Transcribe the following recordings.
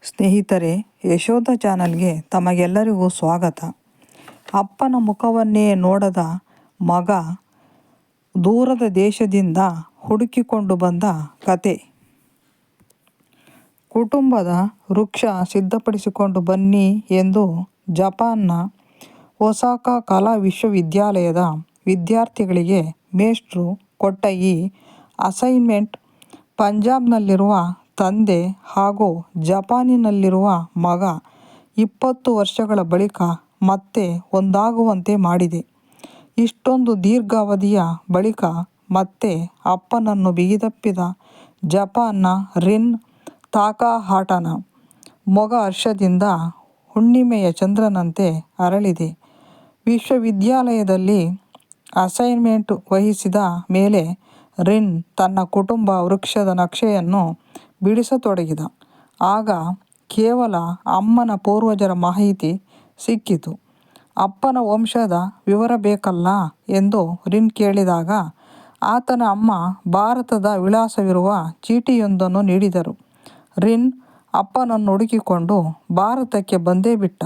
ಸ್ನೇಹಿತರೆ, ಯಶೋಧ ಚಾನಲ್ಗೆ ತಮಗೆಲ್ಲರಿಗೂ ಸ್ವಾಗತ. ಅಪ್ಪನ ಮುಖವನ್ನೇ ನೋಡದ ಮಗ ದೂರದ ದೇಶದಿಂದ ಹುಡುಕಿಕೊಂಡು ಬಂದ ಕತೆ. ಕುಟುಂಬದ ವೃಕ್ಷ ಸಿದ್ಧಪಡಿಸಿಕೊಂಡು ಬನ್ನಿ ಎಂದು ಜಪಾನ್ನ ಒಸಾಕಾ ಕಲಾ ವಿಶ್ವವಿದ್ಯಾಲಯದ ವಿದ್ಯಾರ್ಥಿಗಳಿಗೆ ಮೇಷ್ಟ್ರು ಕೊಟ್ಟ ಈ ಅಸೈನ್ಮೆಂಟ್ ಪಂಜಾಬ್ನಲ್ಲಿರುವ ತಂದೆ ಹಾಗೂ ಜಪಾನಿನಲ್ಲಿರುವ ಮಗ 20 ವರ್ಷಗಳ ಬಳಿಕ ಮತ್ತೆ ಒಂದಾಗುವಂತೆ ಮಾಡಿದೆ. ಇಷ್ಟೊಂದು ದೀರ್ಘಾವಧಿಯ ಬಳಿಕ ಮತ್ತೆ ಅಪ್ಪನನ್ನು ಬಿಗಿದಪ್ಪಿದ ಜಪಾನ್ನ ರಿನ್ ತಾಕಹಾಟನ ಮೊಗ ಹರ್ಷದಿಂದ ಹುಣ್ಣಿಮೆಯ ಚಂದ್ರನಂತೆ ಅರಳಿದೆ. ವಿಶ್ವವಿದ್ಯಾಲಯದಲ್ಲಿ ಅಸೈನ್ಮೆಂಟ್ ವಹಿಸಿದ ಮೇಲೆ ರಿನ್ ತನ್ನ ಕುಟುಂಬ ವೃಕ್ಷದ ನಕ್ಷೆಯನ್ನು ಬಿಡಿಸತೊಡಗಿದ. ಆಗ ಕೇವಲ ಅಮ್ಮನ ಪೂರ್ವಜರ ಮಾಹಿತಿ ಸಿಕ್ಕಿತು. ಅಪ್ಪನ ವಂಶದ ವಿವರ ಬೇಕಲ್ಲ ಎಂದು ರಿನ್ ಕೇಳಿದಾಗ ಆತನ ಅಮ್ಮ ಭಾರತದ ವಿಳಾಸವಿರುವ ಚೀಟಿಯೊಂದನ್ನು ನೀಡಿದರು. ರಿನ್ ಅಪ್ಪನನ್ನು ಹುಡುಕಿಕೊಂಡು ಭಾರತಕ್ಕೆ ಬಂದೇ ಬಿಟ್ಟ.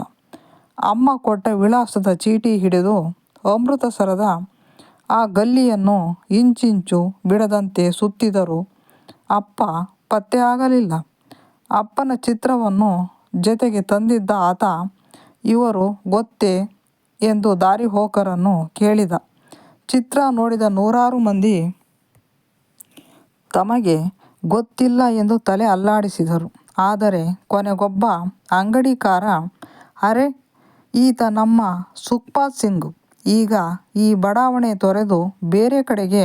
ಅಮ್ಮ ಕೊಟ್ಟ ವಿಳಾಸದ ಚೀಟಿ ಹಿಡಿದು ಅಮೃತಸರದ ಆ ಗಲ್ಲಿಯನ್ನು ಇಂಚಿಂಚು ಬಿಡದಂತೆ ಸುತ್ತಿದರೂ ಅಪ್ಪ ಪತ್ತೆಯಾಗಲಿಲ್ಲ. ಅಪ್ಪನ ಚಿತ್ರವನ್ನು ಜತೆಗೆ ತಂದಿದ್ದ ಆತ, ಇವರು ಗೊತ್ತೇ ಎಂದು ದಾರಿಹೋಕರನ್ನು ಕೇಳಿದ. ಚಿತ್ರ ನೋಡಿದ ನೂರಾರು ಮಂದಿ ತಮಗೆ ಗೊತ್ತಿಲ್ಲ ಎಂದು ತಲೆ ಅಲ್ಲಾಡಿಸಿದರು. ಆದರೆ ಕೊನೆಗೊಬ್ಬ ಅಂಗಡಿಕಾರ, ಅರೆ, ಈತ ನಮ್ಮ ಸುಖ್ಪಾಲ್ ಸಿಂಗ್, ಈಗ ಈ ಬಡಾವಣೆ ತೊರೆದು ಬೇರೆ ಕಡೆಗೆ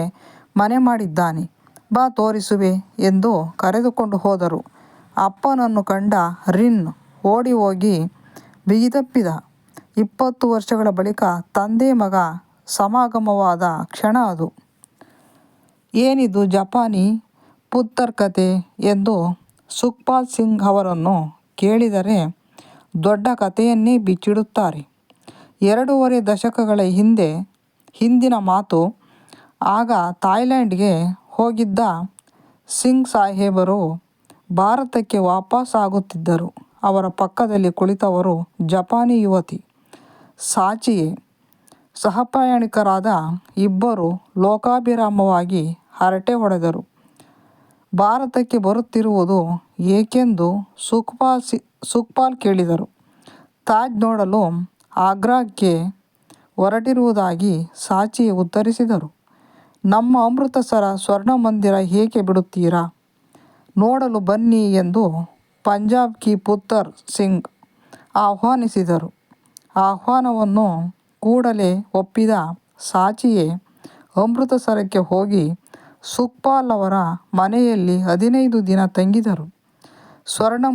ಮನೆ ಮಾಡಿದ್ದಾನೆ, ಬಾ ತೋರಿಸುವೆ ಎಂದು ಕರೆದುಕೊಂಡು ಹೋದರು. ಅಪ್ಪನನ್ನು ಕಂಡ ರಿನ್ ಓಡಿ ಹೋಗಿ ಬಿಗಿದಪ್ಪಿದ. 20 ವರ್ಷಗಳ ಬಳಿಕ ತಂದೆ ಮಗ ಸಮಾಗಮವಾದ ಕ್ಷಣ ಅದು. ಏನಿದು ಜಪಾನಿ ಪುತ್ತರ್ ಕತೆ ಎಂದು ಸುಖ್ಪಾಲ್ ಸಿಂಗ್ ಅವರನ್ನು ಕೇಳಿದರೆ ದೊಡ್ಡ ಕತೆಯನ್ನೇ ಬಿಚ್ಚಿಡುತ್ತಾರೆ. 2.5 ದಶಕಗಳ ಹಿಂದಿನ ಮಾತು. ಆಗ ಥಾಯ್ಲೆಂಡ್ಗೆ ಹೋಗಿದ್ದ ಸಿಂಗ್ ಸಾಹೇಬರು ಭಾರತಕ್ಕೆ ವಾಪಸ್ಸಾಗುತ್ತಿದ್ದರು. ಅವರ ಪಕ್ಕದಲ್ಲಿ ಕುಳಿತವರು ಜಪಾನಿ ಯುವತಿ ಸಾಚಿಯೆ. ಸಹಪ್ರಯಾಣಿಕರಾದ ಇಬ್ಬರು ಲೋಕಾಭಿರಾಮವಾಗಿ ಹರಟೆ ಹೊಡೆದರು. ಭಾರತಕ್ಕೆ ಬರುತ್ತಿರುವುದು ಏಕೆಂದು ಸುಖ್ಪಾಲ್ ಕೇಳಿದರು. ತಾಜ್ ನೋಡಲು ಆಗ್ರಾಕ್ಕೆ ಹೊರಟಿರುವುದಾಗಿ ಸಾಚಿಯೆ ಉತ್ತರಿಸಿದರು. ನಮ್ಮ ಅಮೃತಸರ ಸ್ವರ್ಣ ಮಂದಿರ ಏಕೆ ಬಿಡುತ್ತೀರಾ, ನೋಡಲು ಬನ್ನಿ ಎಂದು ಪಂಜಾಬ್ ಕಿ ಪುತ್ತರ್ ಸಿಂಗ್ ಆಹ್ವಾನಿಸಿದರು. ಆಹ್ವಾನವನ್ನು ಕೂಡಲೇ ಒಪ್ಪಿದ ಸಾಚಿಯೆ ಅಮೃತಸರಕ್ಕೆ ಹೋಗಿ ಸುಖ್ಪಾಲ್ ಅವರ ಮನೆಯಲ್ಲಿ 15 ದಿನ ತಂಗಿದರು. ಸ್ವರ್ಣ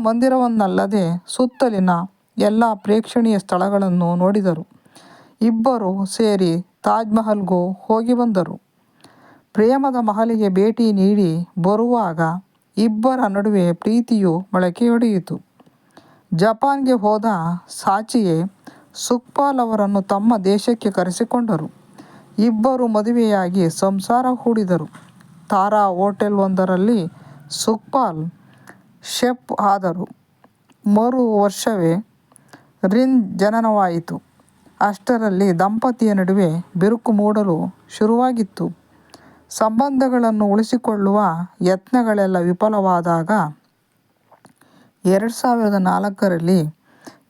ಮಂದಿರವನ್ನಲ್ಲದೆ ಸುತ್ತಲಿನ ಎಲ್ಲ ಪ್ರೇಕ್ಷಣೀಯ ಸ್ಥಳಗಳನ್ನು ನೋಡಿದರು. ಇಬ್ಬರು ಸೇರಿ ತಾಜ್ ಮಹಲ್ಗೂ ಹೋಗಿ ಬಂದರು. ಪ್ರೇಮದ ಮಹಲಿಗೆ ಭೇಟಿ ನೀಡಿ ಬರುವಾಗ ಇಬ್ಬರ ನಡುವೆ ಪ್ರೀತಿಯು ಮೊಳಕೆಯೊಡೆಯಿತು. ಜಪಾನ್ಗೆ ಹೋದ ಸಾಚಿಯೆ ಸುಖ್ಪಾಲ್ ಅವರನ್ನು ತಮ್ಮ ದೇಶಕ್ಕೆ ಕರೆಸಿಕೊಂಡರು. ಇಬ್ಬರು ಮದುವೆಯಾಗಿ ಸಂಸಾರ ಹೂಡಿದರು. ತಾರಾ ಹೋಟೆಲ್ ಒಂದರಲ್ಲಿ ಸುಖ್ಪಾಲ್ ಶೆಫ್ ಆದರು. ಮರು ವರ್ಷವೇ ರಿನ್ ಜನನವಾಯಿತು. ಅಷ್ಟರಲ್ಲಿ ದಂಪತಿಯ ನಡುವೆ ಬಿರುಕು ಮೂಡಲು ಶುರುವಾಗಿತ್ತು. ಸಂಬಂಧಗಳನ್ನು ಉಳಿಸಿಕೊಳ್ಳುವ ಯತ್ನಗಳೆಲ್ಲ ವಿಫಲವಾದಾಗ 2004ರಲ್ಲಿ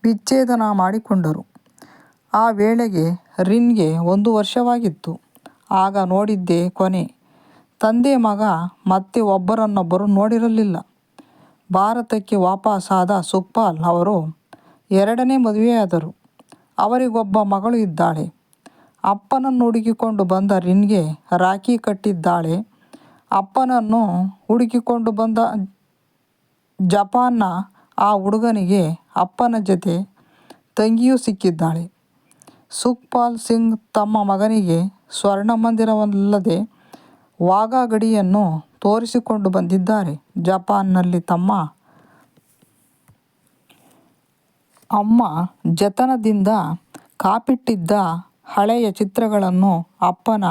ವಿಚ್ಛೇದನ ಮಾಡಿಕೊಂಡರು. ಆ ವೇಳೆಗೆ ರಿನ್ಗೆ 1 ವರ್ಷವಾಗಿತ್ತು. ಆಗ ನೋಡಿದ್ದೇ ಕೊನೆ. ತಂದೆ ಮಗ ಮತ್ತೆ ಒಬ್ಬರನ್ನೊಬ್ಬರು ನೋಡಿರಲಿಲ್ಲ. ಭಾರತಕ್ಕೆ ವಾಪಸ್ಸಾದ ಸುಖ್ಪಾಲ್ ಅವರು 2ನೇ ಮದುವೆಯಾದರು. ಅವರಿಗೊಬ್ಬ ಮಗಳು ಇದ್ದಾಳೆ. ಅಪ್ಪನನ್ನು ಹುಡುಕಿಕೊಂಡು ಬಂದ ರಿನ್ಗೆ ರಾಖಿ ಕಟ್ಟಿದ್ದಾಳೆ. ಅಪ್ಪನನ್ನು ಹುಡುಕಿಕೊಂಡು ಬಂದ ಜಪಾನ್ನ ಆ ಹುಡುಗನಿಗೆ ಅಪ್ಪನ ಜತೆ ತಂಗಿಯೂ ಸಿಕ್ಕಿದ್ದಾಳೆ. ಸುಖ್ಪಾಲ್ ಸಿಂಗ್ ತಮ್ಮ ಮಗನಿಗೆ ಸ್ವರ್ಣ ಮಂದಿರವಲ್ಲದೆ ವಾಘಾ ಗಡಿಯನ್ನು ತೋರಿಸಿಕೊಂಡು ಬಂದಿದ್ದಾರೆ. ಜಪಾನ್ನಲ್ಲಿ ತಮ್ಮ ಅಮ್ಮ ಜತನದಿಂದ ಕಾಪಿಟ್ಟಿದ್ದ ಹಳೆಯ ಚಿತ್ರಗಳನ್ನು ಅಪ್ಪನ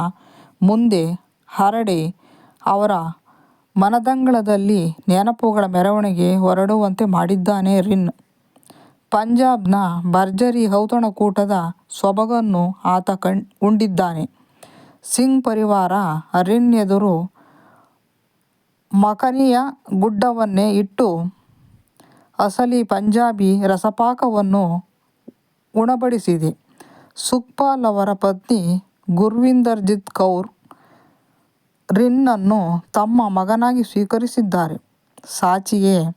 ಮುಂದೆ ಹರಡಿ ಅವರ ಮನದಂಗಳದಲ್ಲಿ ನೆನಪುಗಳ ಮೆರವಣಿಗೆ ಹೊರಡುವಂತೆ ಮಾಡಿದ್ದಾನೆ ರಿನ್. ಪಂಜಾಬ್ನ ಭರ್ಜರಿ ಔತಣಕೂಟದ ಸೊಬಗನ್ನು ಆತ ಉಂಡಿದ್ದಾನೆ. ಸಿಂಗ್ ಪರಿವಾರ ರಿನ್ ಎದುರು ಮಖನಿಯ ಗುಡ್ಡವನ್ನೇ ಇಟ್ಟು ಅಸಲಿ ಪಂಜಾಬಿ ರಸಪಾಕವನ್ನು ಉಣಬಡಿಸಿದೆ. ಸುಖ್ಪಾಲ್ ಅವರ ಪತ್ನಿ ಗುರ್ವಿಂದರ್ಜಿತ್ ಕೌರ್ ರಿನ್ನನ್ನು ತಮ್ಮ ಮಗನಾಗಿ ಸ್ವೀಕರಿಸಿದ್ದಾರೆ. ಸಾಚಿಯೇ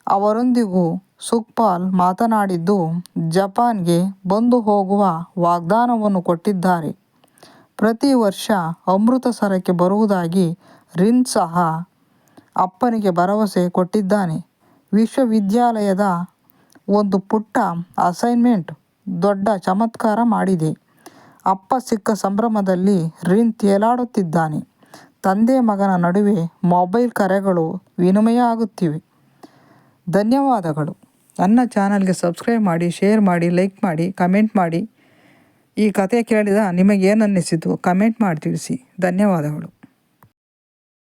ಅವರೊಂದಿಗೂ ಸುಖ್ಪಾಲ್ ಮಾತನಾಡಿದ್ದು ಜಪಾನ್ಗೆ ಬಂದು ಹೋಗುವ ವಾಗ್ದಾನವನ್ನು ಕೊಟ್ಟಿದ್ದಾರೆ. ಪ್ರತಿ ವರ್ಷ ಅಮೃತಸರಕ್ಕೆ ಬರುವುದಾಗಿ ರಿನ್ ಸಹ ಅಪ್ಪನಿಗೆ ಭರವಸೆ ಕೊಟ್ಟಿದ್ದಾನೆ. ವಿಶ್ವವಿದ್ಯಾಲಯದ ಒಂದು ಪುಟ್ಟ ಅಸೈನ್ಮೆಂಟ್ ದೊಡ್ಡ ಚಮತ್ಕಾರ ಮಾಡಿದೆ. ಅಪ್ಪ ಸಿಕ್ಕ ಸಂಭ್ರಮದಲ್ಲಿ ರಿನ್ ತೇಲಾಡುತ್ತಿದ್ದಾನೆ. ತಂದೆ ಮಗನ ನಡುವೆ ಮೊಬೈಲ್ ಕರೆಗಳು ವಿನಿಮಯ ಆಗುತ್ತಿವೆ. ಧನ್ಯವಾದಗಳು. ನನ್ನ ಚಾನಲ್ಗೆ ಸಬ್ಸ್ಕ್ರೈಬ್ ಮಾಡಿ, ಶೇರ್ ಮಾಡಿ, ಲೈಕ್ ಮಾಡಿ, ಕಮೆಂಟ್ ಮಾಡಿ. ಈ ಕತೆ ಕೇಳಿದ ನಿಮಗೇನನ್ನಿಸಿತು ಕಮೆಂಟ್ ಮಾಡಿ ತಿಳಿಸಿ. ಧನ್ಯವಾದಗಳು.